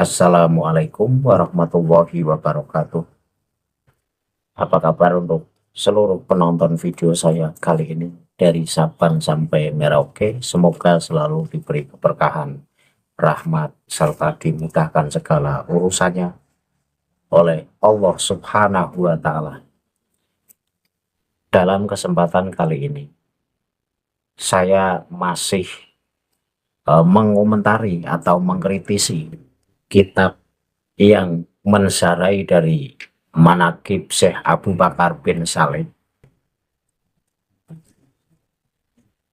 Assalamualaikum warahmatullahi wabarakatuh. Apa kabar untuk seluruh penonton video saya kali ini dari Sabang sampai Merauke? Semoga selalu diberi keberkahan, rahmat, serta dimudahkan segala urusannya oleh Allah Subhanahu wa Ta'ala. Dalam kesempatan kali ini, saya masih mengomentari atau mengkritisi kitab yang mensarai dari Manaqib Syekh Abu Bakar bin Salim,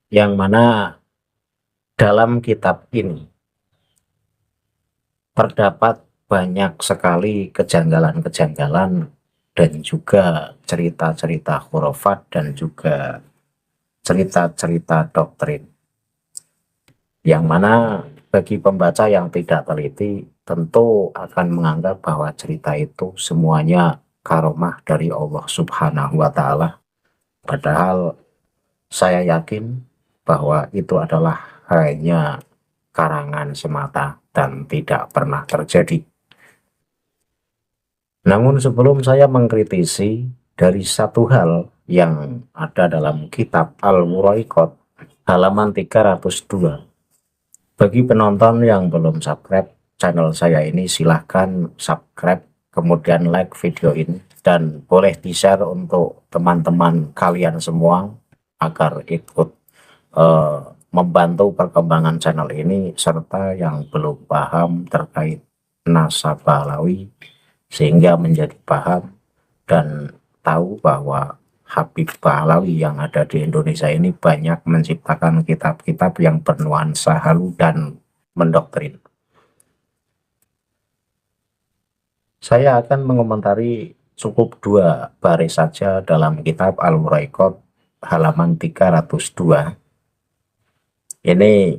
yang mana dalam kitab ini terdapat banyak sekali kejanggalan-kejanggalan dan juga cerita-cerita khurafat dan juga cerita-cerita doktrin, yang mana bagi pembaca yang tidak teliti tentu akan menganggap bahwa cerita itu semuanya karomah dari Allah Subhanahu wa Ta'ala. Padahal saya yakin bahwa itu adalah hanya karangan semata dan tidak pernah terjadi. Namun sebelum saya mengkritisi dari satu hal yang ada dalam kitab Al-Muraiqat halaman 302, bagi penonton yang belum subscribe channel saya ini, silahkan subscribe, kemudian like video ini, dan boleh di-share untuk teman-teman kalian semua agar ikut membantu perkembangan channel ini, serta yang belum paham terkait nasab Pahlawi sehingga menjadi paham dan tahu bahwa Habib Pahlawi yang ada di Indonesia ini banyak menciptakan kitab-kitab yang bernuansa halu dan mendoktrin. Saya akan mengomentari cukup 2 baris saja dalam kitab Al-Muraiqat halaman 302. Ini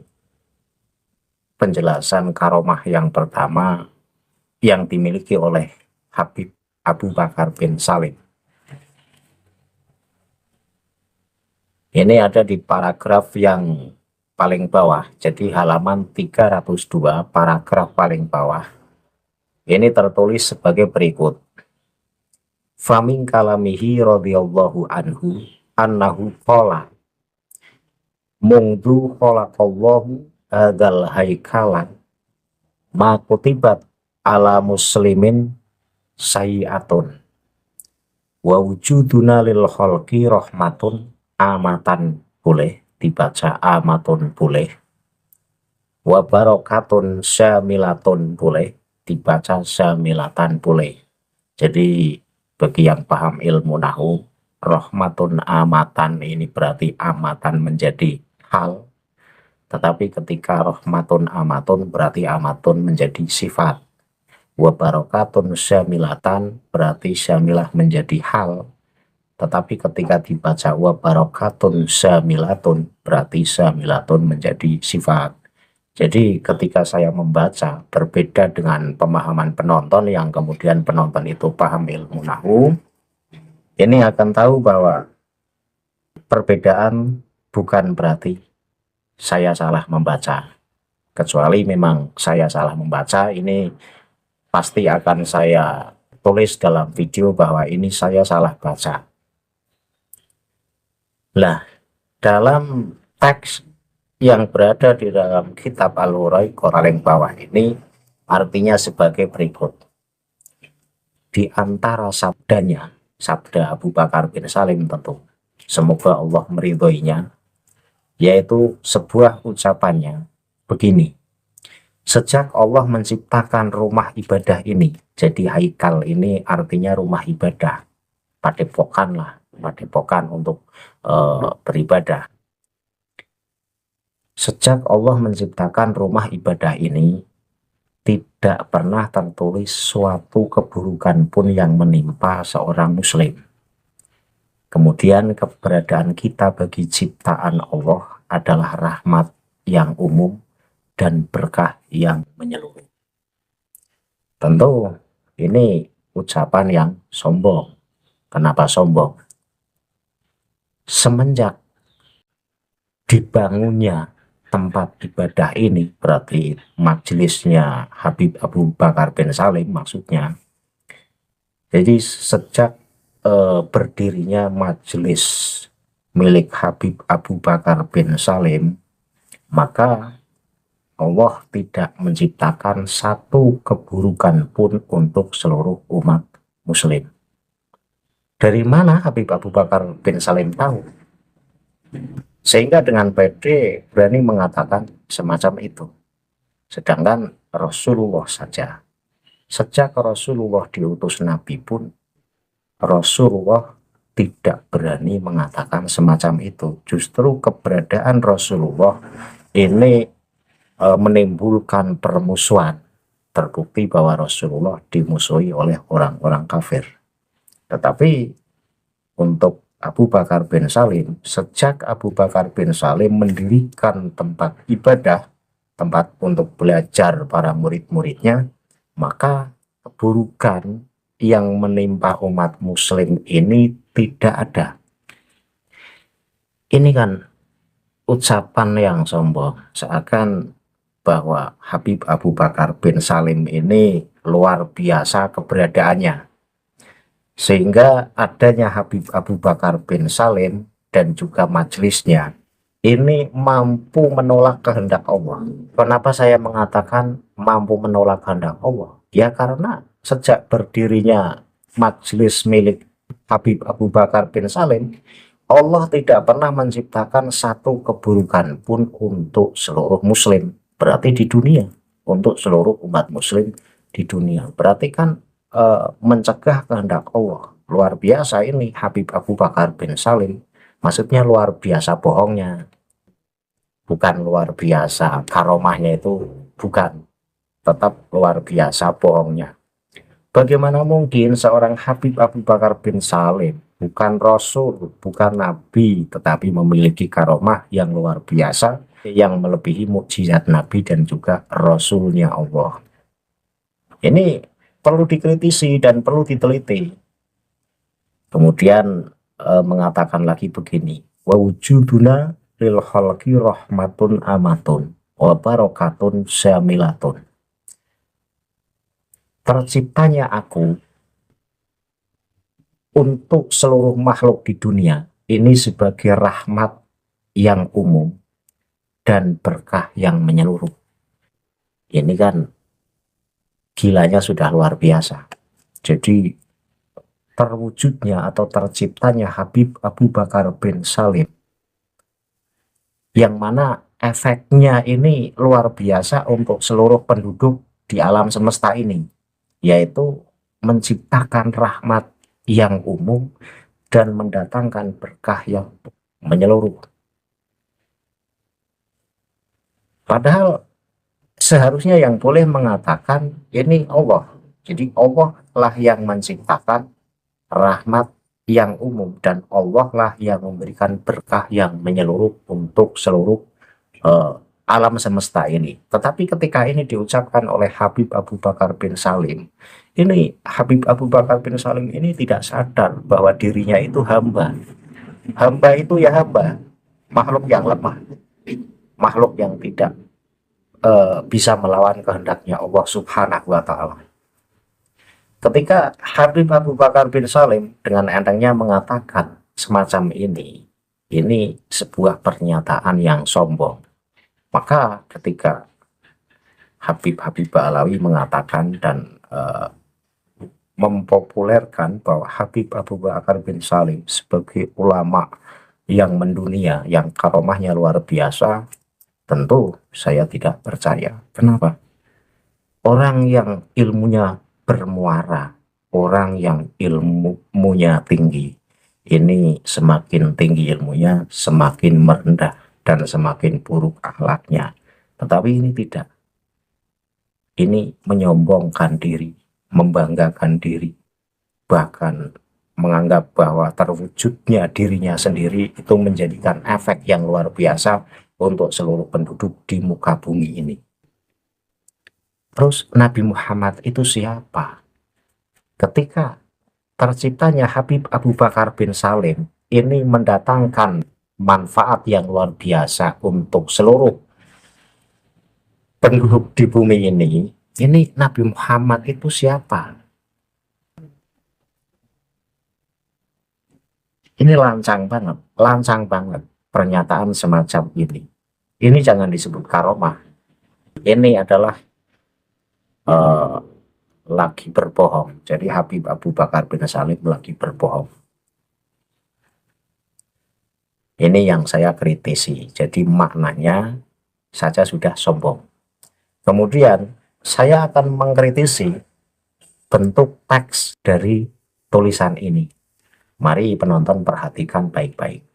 penjelasan karomah yang pertama yang dimiliki oleh Habib Abu Bakar bin Salim. Ini ada di paragraf yang paling bawah, jadi halaman 302 paragraf paling bawah. Ini tertulis sebagai berikut. Famin kalamihi radhiyallahu anhu annahu qala mungdu khalaqallahu hadzal haikalan ma kutibat ala muslimin sayiatun wa wujuduna lil khalqi rahmatun. Amatan boleh dibaca amatun boleh, wa barokatun syamilatun boleh dibaca syamilatan boleh. Jadi bagi yang paham ilmu nahwu, rahmatun amatan ini berarti amatan menjadi hal, tetapi ketika rahmatun amatun berarti amatun menjadi sifat. Wa barokatun syamilatan berarti syamilah menjadi hal, tetapi ketika dibaca wa barokatun syamilatun berarti syamilatun menjadi sifat. Jadi ketika saya membaca, berbeda dengan pemahaman penonton yang kemudian penonton itu paham ilmu nahwu, ini akan tahu bahwa perbedaan bukan berarti saya salah membaca. Kecuali memang saya salah membaca, ini pasti akan saya tulis dalam video bahwa ini saya salah baca. Nah, dalam teks yang berada di dalam kitab Al-Muraiqat paling bawah ini artinya sebagai berikut. Di antara sabdanya, sabda Abu Bakar bin Salim tentu, semoga Allah meridhoinya, yaitu sebuah ucapannya begini. Sejak Allah menciptakan rumah ibadah ini, jadi haikal ini artinya rumah ibadah, padepokan lah, padepokan untuk beribadah. Sejak Allah menciptakan rumah ibadah ini, tidak pernah tertulis suatu keburukan pun yang menimpa seorang muslim. Kemudian keberadaan kita bagi ciptaan Allah adalah rahmat yang umum dan berkah yang menyeluruh. Tentu ini ucapan yang sombong. Kenapa sombong? Semenjak dibangunnya tempat ibadah ini, berarti majelisnya Habib Abu Bakar bin Salim maksudnya. Jadi sejak berdirinya majelis milik Habib Abu Bakar bin Salim, maka Allah tidak menciptakan satu keburukan pun untuk seluruh umat muslim. Dari mana Habib Abu Bakar bin Salim tahu? Sehingga dengan pede berani mengatakan semacam itu. Sedangkan Rasulullah saja, sejak Rasulullah diutus Nabi pun, Rasulullah tidak berani mengatakan semacam itu. Justru keberadaan Rasulullah ini menimbulkan permusuhan. Terbukti bahwa Rasulullah dimusuhi oleh orang-orang kafir. Tetapi untuk Abu Bakar bin Salim, sejak Abu Bakar bin Salim mendirikan tempat ibadah, tempat untuk belajar para murid-muridnya, maka keburukan yang menimpa umat muslim ini tidak ada. Ini kan ucapan yang sombong, seakan bahwa Habib Abu Bakar bin Salim ini luar biasa keberadaannya, sehingga adanya Habib Abu Bakar bin Salim dan juga majelisnya ini mampu menolak kehendak Allah. Kenapa saya mengatakan mampu menolak kehendak Allah? Ya karena sejak berdirinya majelis milik Habib Abu Bakar bin Salim, Allah tidak pernah menciptakan satu keburukan pun untuk seluruh muslim. Berarti di dunia, untuk seluruh umat muslim di dunia. Berarti kan mencegah kehendak Allah. Luar biasa ini Habib Abu Bakar bin Salim. Maksudnya luar biasa bohongnya. Bukan luar biasa karomahnya itu, bukan. Tetap luar biasa bohongnya. Bagaimana mungkin seorang Habib Abu Bakar bin Salim, bukan Rasul, bukan Nabi, tetapi memiliki karomah yang luar biasa, yang melebihi mukjizat Nabi dan juga Rasulnya Allah. Ini perlu dikritisi dan perlu diteliti. Kemudian mengatakan lagi begini, wa wujuduna lil khalqi rahmatun amatun wa barakatun syamilatun. Terciptanya aku untuk seluruh makhluk di dunia ini sebagai rahmat yang umum dan berkah yang menyeluruh. Ini kan gilanya sudah luar biasa. Jadi terwujudnya atau terciptanya Habib Abu Bakar bin Salim, yang mana efeknya ini luar biasa untuk seluruh penduduk di alam semesta ini, yaitu menciptakan rahmat yang umum dan mendatangkan berkah yang menyeluruh. Padahal seharusnya yang boleh mengatakan ini Allah. Jadi Allah lah yang menciptakan rahmat yang umum dan Allah lah yang memberikan berkah yang menyeluruh untuk seluruh alam semesta ini. Tetapi ketika ini diucapkan oleh Habib Abu Bakar bin Salim, ini Habib Abu Bakar bin Salim ini tidak sadar bahwa dirinya itu hamba. Hamba itu ya hamba, makhluk yang lemah, makhluk yang tidak bisa melawan kehendaknya Allah Subhanahu wa Ta'ala. Ketika Habib Abu Bakar bin Salim dengan entengnya mengatakan semacam ini sebuah pernyataan yang sombong. Maka ketika Habib Alawi mengatakan dan mempopulerkan bahwa Habib Abu Bakar bin Salim sebagai ulama yang mendunia, yang karomahnya luar biasa, tentu saya tidak percaya. Kenapa? Orang yang ilmunya bermuara, orang yang ilmunya tinggi, ini semakin tinggi ilmunya, semakin merendah dan semakin buruk akhlaknya. Tetapi ini tidak. Ini menyombongkan diri, membanggakan diri, bahkan menganggap bahwa terwujudnya dirinya sendiri itu menjadikan efek yang luar biasa untuk seluruh penduduk di muka bumi ini. Terus Nabi Muhammad itu siapa? Ketika terciptanya Habib Abu Bakar bin Salim ini mendatangkan manfaat yang luar biasa untuk seluruh penduduk di bumi ini Nabi Muhammad itu siapa? Ini lancang banget pernyataan semacam ini. Ini jangan disebut karomah. Ini adalah eh, lagi berbohong. Jadi Habib Abu Bakar bin Salim lagi berbohong. Ini yang saya kritisi. Jadi maknanya saja sudah sombong. Kemudian saya akan mengkritisi bentuk teks dari tulisan ini. Mari penonton perhatikan baik-baik.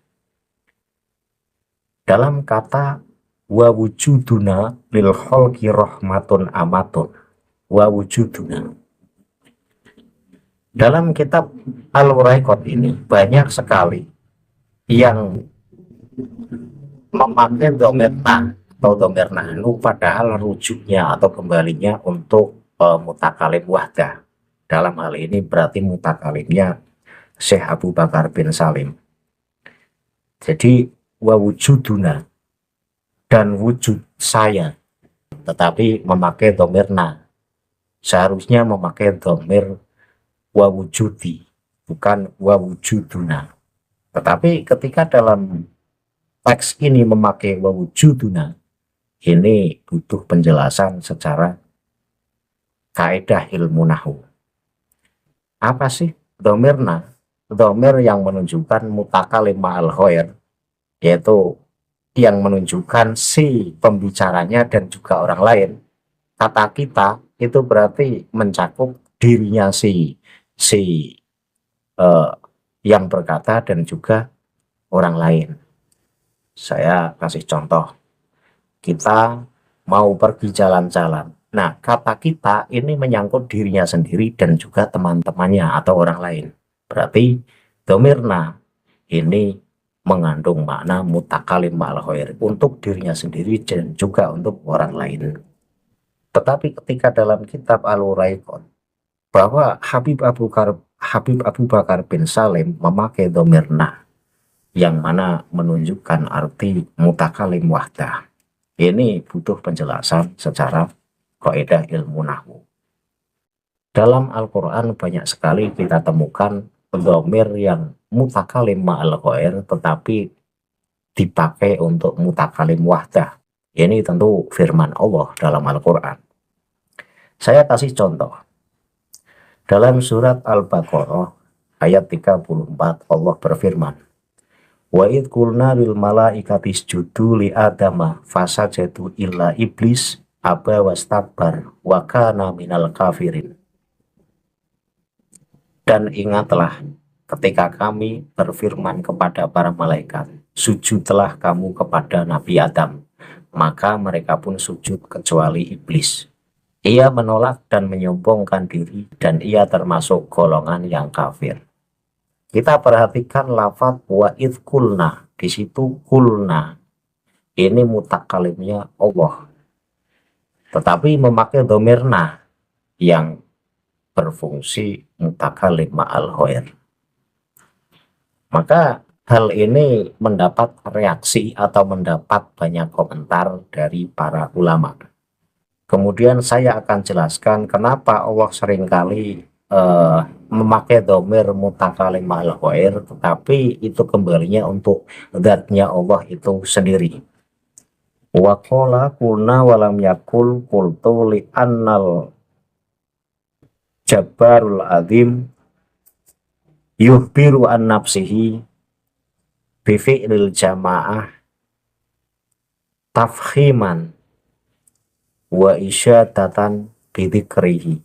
Dalam kata wa wujuduna lil khalqi rahmatun amatun, wa wujuduna, dalam kitab Al-Waraqat ini banyak sekali yang memakai domerna atau domerna nu, padahal rujuknya atau kembalinya untuk mutakalim wahdah. Dalam hal ini berarti mutakalimnya Syekh Abu Bakar bin Salim. Jadi wa wujuduna, dan wujud saya, tetapi memakai domirna. Seharusnya memakai domir wa wujudi, bukan wa wujuduna. Tetapi ketika dalam teks ini memakai wa wujuduna, ini butuh penjelasan secara kaidah ilmu nahwu. Apa sih domirna? Domir yang menunjukkan mutakalim ma'al ghair, yaitu yang menunjukkan si pembicaranya dan juga orang lain. Kata kita itu berarti mencakup dirinya si yang berkata dan juga orang lain. Saya kasih contoh. Kita mau pergi jalan-jalan. Nah, kata kita ini menyangkut dirinya sendiri dan juga teman-temannya atau orang lain. Berarti domirna ini mengandung makna mutakalim ma'al ghair untuk dirinya sendiri dan juga untuk orang lain. Tetapi ketika dalam kitab Al-Waraqat bahwa Habib Abu Bakar bin Salim memakai domirna yang mana menunjukkan arti mutakalim wahdah, ini butuh penjelasan secara kaidah ilmu nahwu. Dalam Al-Quran banyak sekali kita temukan domir yang mutakalim ma'al ghair tetapi dipakai untuk mutakalim wahdah. Ini tentu firman Allah dalam Al-Quran. Saya kasih contoh. Dalam surat Al-Baqarah ayat 34 Allah berfirman, wa idh qulna lil malaikati isjudu li adama fasajadu illa iblis aba wastakbar wa kana minal kafirin. Dan ingatlah ketika kami berfirman kepada para malaikat, sujudlah kamu kepada Nabi Adam, maka mereka pun sujud kecuali iblis. Ia menolak dan menyombongkan diri dan ia termasuk golongan yang kafir. Kita perhatikan lafaz wa idh qulna, di situ qulna ini mutakalimnya Allah, tetapi memakai domirna yang berfungsi mutakalim ma'al ghair. Maka hal ini mendapat reaksi atau mendapat banyak komentar dari para ulama. Kemudian saya akan jelaskan kenapa Allah seringkali memakai domir mutakalim ma'al ghair, tetapi itu kembalinya untuk zatnya Allah itu sendiri. Wa qala qulna walam yakul qultu li annal Jabbarul Azim yuhbiru an nafsihi bifi'lil jamaah tafkhiman wa isyadatan bidikrihi.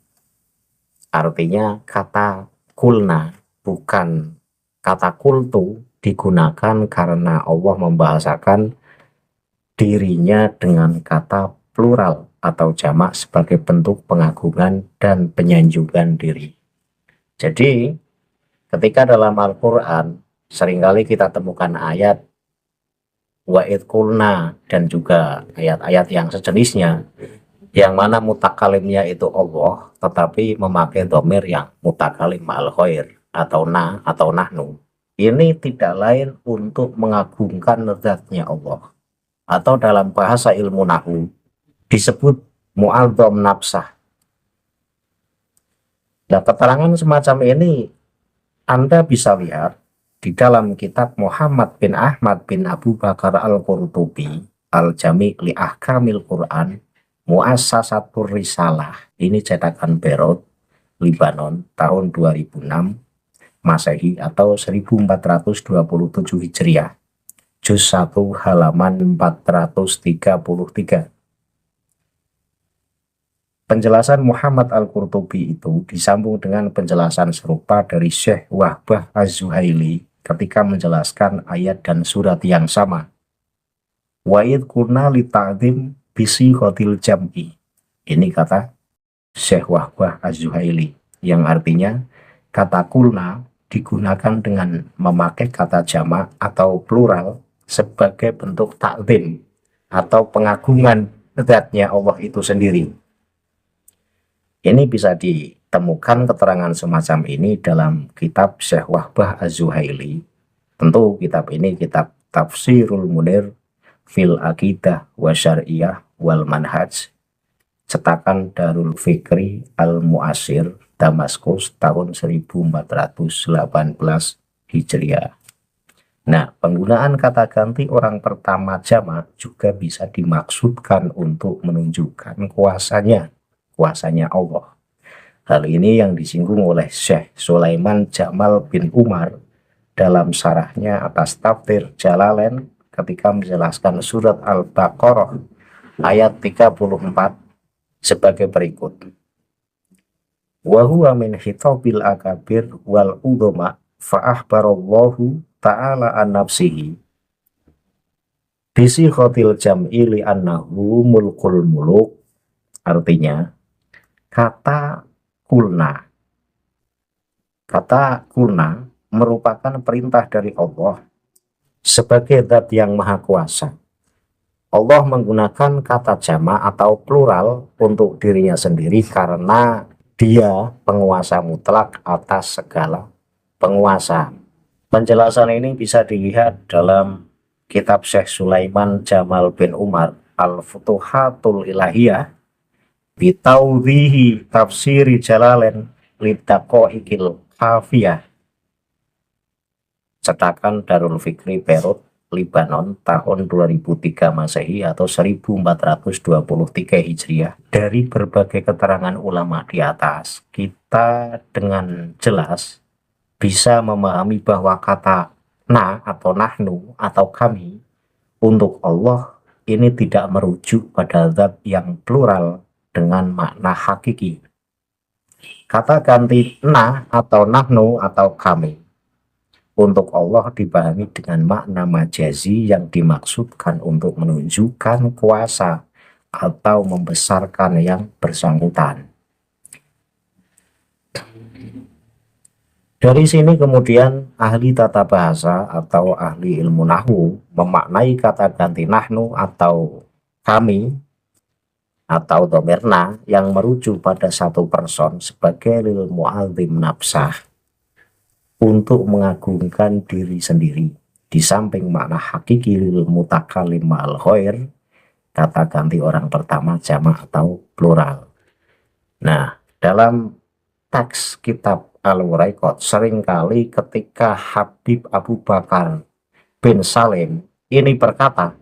Artinya kata kulna, bukan kata kultu, digunakan karena Allah membahasakan dirinya dengan kata plural atau jamak sebagai bentuk pengagungan dan penyanjungan diri. Jadi ketika dalam Al-Quran seringkali kita temukan ayat wa idh qulna dan juga ayat-ayat yang sejenisnya yang mana mutakalimnya itu Allah tetapi memakai domir yang mutakalim ma'al ghair atau na atau nahnu. Ini tidak lain untuk mengagungkan zatnya Allah, atau dalam bahasa ilmu nahwu disebut mu'adzam nafsah. Nah, keterangan semacam ini Anda bisa lihat di dalam kitab Muhammad bin Ahmad bin Abu Bakar Al-Qurtubi, Al-Jami' li Ahkamil Quran, Muassasatur Risalah. Ini cetakan Beirut, Libanon, tahun 2006 Masehi atau 1427 Hijriah. Juz 1 halaman 433. Penjelasan Muhammad Al-Qurtubi itu disambung dengan penjelasan serupa dari Syekh Wahbah Az-Zuhaili ketika menjelaskan ayat dan surat yang sama. Wa'id kunna li ta'zim bisi khotil jam'i. Ini kata Syekh Wahbah Az-Zuhaili, yang artinya kata kulna digunakan dengan memakai kata jamak atau plural sebagai bentuk ta'zim atau pengagungan zatnya Allah itu sendiri. Ini bisa ditemukan keterangan semacam ini dalam kitab Syekh Wahbah Az-Zuhaili. Tentu kitab ini kitab Tafsirul Munir fil Aqidah wa Syariah wal Manhaj, cetakan Darul Fikri Al-Mu'asir, Damaskus, tahun 1418 Hijriah. Nah, penggunaan kata ganti orang pertama jamak juga bisa dimaksudkan untuk menunjukkan kuasanya Allah. Hal ini yang disinggung oleh Syekh Sulaiman Jamal bin Umar dalam syarahnya atas tafsir Jalalain ketika menjelaskan surat Al-Baqarah ayat 34 sebagai berikut. Wa huwa min khitabil akabir wal udhama fa akhbarallahu ta'ala an nafsihi bisi khotil jam'i li annahu mulkul muluk. Artinya kata kulna merupakan perintah dari Allah sebagai zat yang maha kuasa. Allah menggunakan kata jamak atau plural untuk dirinya sendiri karena dia penguasa mutlak atas segala penguasa. Penjelasan ini bisa dilihat dalam kitab Syekh Sulaiman Jamal bin Umar Al-Futuhatul Ilahiyah bitawdihi tafsiri Jalalain lidaqaiqil hafiyah, cetakan Darul Fikri Beirut, Libanon, tahun 2003 Masehi atau 1423 Hijriah. Dari berbagai keterangan ulama di atas, kita dengan jelas bisa memahami bahwa kata na atau nahnu atau kami untuk Allah ini tidak merujuk pada zat yang plural dengan makna hakiki. Kata ganti na atau nahnu atau kami untuk Allah dipahami dengan makna majazi yang dimaksudkan untuk menunjukkan kuasa atau membesarkan yang bersangkutan. Dari sini kemudian ahli tata bahasa atau ahli ilmu nahwu memaknai kata ganti nahnu atau kami atau domirna yang merujuk pada satu person sebagai lil mu'adzim nafsah, untuk mengagungkan diri sendiri. Di samping makna hakiki lil mutakalim ma'al khair, kata ganti orang pertama jamak atau plural. Nah, dalam teks kitab Al-Wuraiqat seringkali ketika Habib Abu Bakar bin Salim ini berkata,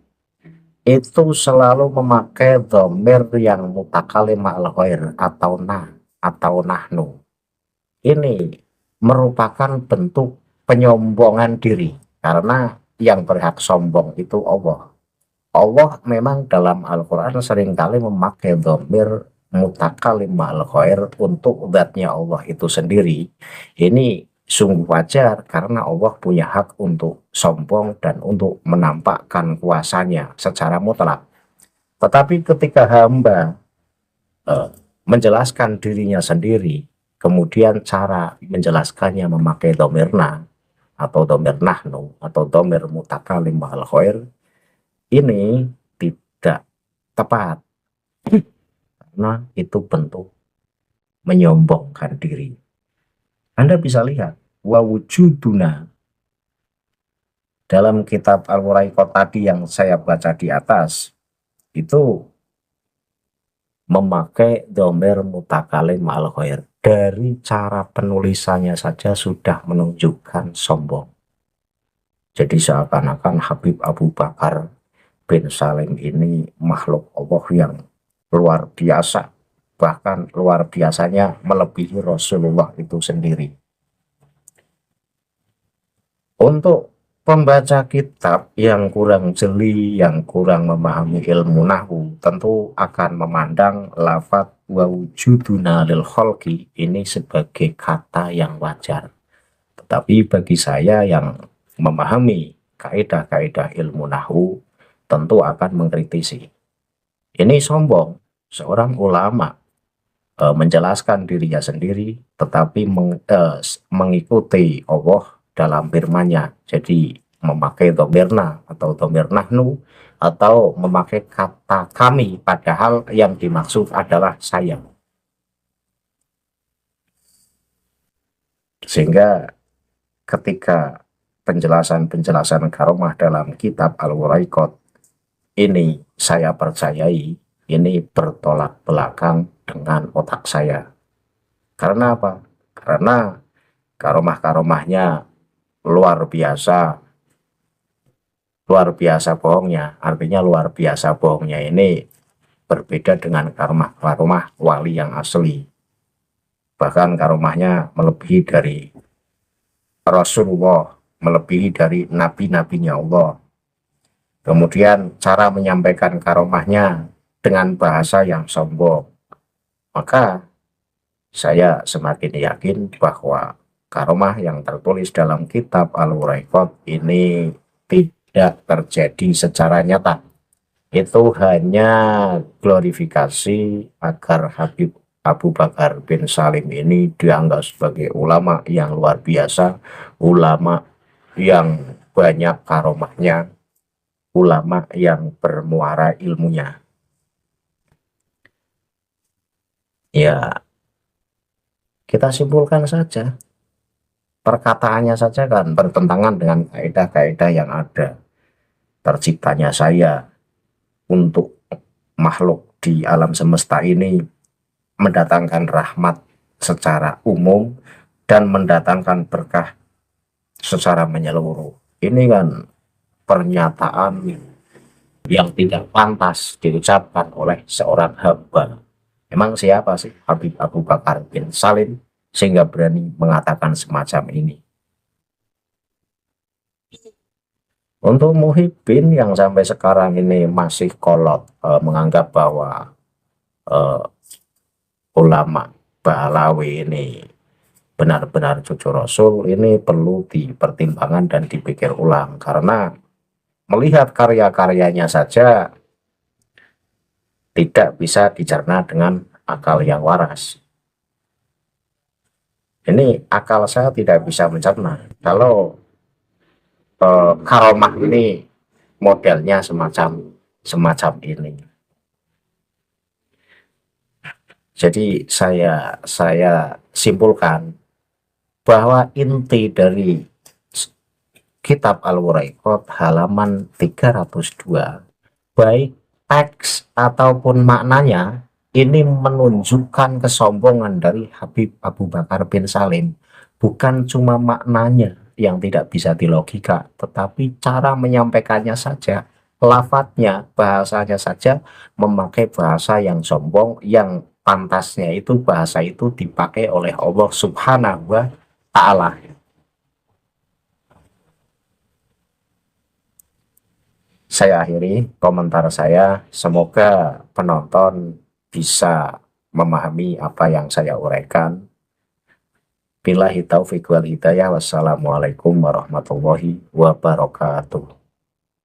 itu selalu memakai dhamir yang mutakalim ma'al khair atau na atau nahnu. Ini merupakan bentuk penyombongan diri karena yang berhak sombong itu Allah. Allah memang dalam Al-Quran seringkali memakai dhamir mutakalim ma'al khair untuk zatnya Allah itu sendiri. Ini sungguh wajar karena Allah punya hak untuk sombong dan untuk menampakkan kuasanya secara mutlak. Tetapi ketika hamba menjelaskan dirinya sendiri, kemudian cara menjelaskannya memakai dhamir na atau dhamir nahnu atau dhamir mutakalim ma'al khair, ini tidak tepat karena itu bentuk menyombongkan diri. Anda bisa lihat wa wujuduna dalam kitab Al-Wuraiqat tadi yang saya baca di atas, itu memakai domir mutakalim al khair. Dari cara penulisannya saja sudah menunjukkan sombong. Jadi seakan-akan Habib Abu Bakar bin Salim ini makhluk Allah yang luar biasa. Bahkan luar biasanya melebihi Rasulullah itu sendiri. Untuk pembaca kitab yang kurang jeli, yang kurang memahami ilmu nahwu, tentu akan memandang lafadz wa wujuduna lil khalqi ini sebagai kata yang wajar. Tetapi bagi saya yang memahami kaidah-kaidah ilmu nahwu, tentu akan mengkritisi. Ini sombong, seorang ulama menjelaskan dirinya sendiri, tetapi mengikuti Allah dalam firman-Nya. Jadi memakai domirna atau domir nahnu atau memakai kata kami, padahal yang dimaksud adalah saya. Sehingga ketika penjelasan-penjelasan karomah dalam kitab Al-Waraikot ini saya percayai, ini bertolak belakang dengan otak saya. Karena apa? Karena karomah-karomahnya luar biasa bohongnya. Artinya luar biasa bohongnya ini berbeda dengan karomah wali yang asli. Bahkan karomahnya melebihi dari Rasulullah, melebihi dari nabi-nabinya Allah. Kemudian cara menyampaikan karomahnya dengan bahasa yang sombong. Maka saya semakin yakin bahwa karomah yang tertulis dalam kitab Al-Waraikot ini tidak terjadi secara nyata. Itu hanya glorifikasi agar Habib Abu Bakar bin Salim ini dianggap sebagai ulama yang luar biasa, ulama yang banyak karomahnya, ulama yang bermuara ilmunya. Ya, kita simpulkan saja. Perkataannya saja kan bertentangan dengan kaidah-kaidah yang ada. Terciptanya saya untuk makhluk di alam semesta ini mendatangkan rahmat secara umum dan mendatangkan berkah secara menyeluruh. Ini kan pernyataan yang tidak pantas diucapkan oleh seorang hamba. Emang siapa sih Habib Abu Bakar bin Salim sehingga berani mengatakan semacam ini? Untuk Muhyiddin yang sampai sekarang ini masih kolot menganggap bahwa ulama Bahlawi ini benar-benar cucu Rasul, ini perlu dipertimbangkan dan dipikir ulang, karena melihat karya-karyanya saja tidak bisa dicerna dengan akal yang waras. Ini akal saya tidak bisa mencerna kalau karomah ini modelnya semacam ini. Jadi saya simpulkan bahwa inti dari kitab Al-Waraikot halaman 302, baik teks ataupun maknanya, ini menunjukkan kesombongan dari Habib Abu Bakar bin Salim. Bukan cuma maknanya yang tidak bisa dilogika, tetapi cara menyampaikannya saja, lafadznya, bahasanya saja memakai bahasa yang sombong, yang pantasnya itu bahasa itu dipakai oleh Allah Subhanahu wa Ta'ala. Saya akhiri komentar saya, semoga penonton bisa memahami apa yang saya uraikan. Billahi taufiq wal hidayah. Wassalamualaikum warahmatullahi wabarakatuh.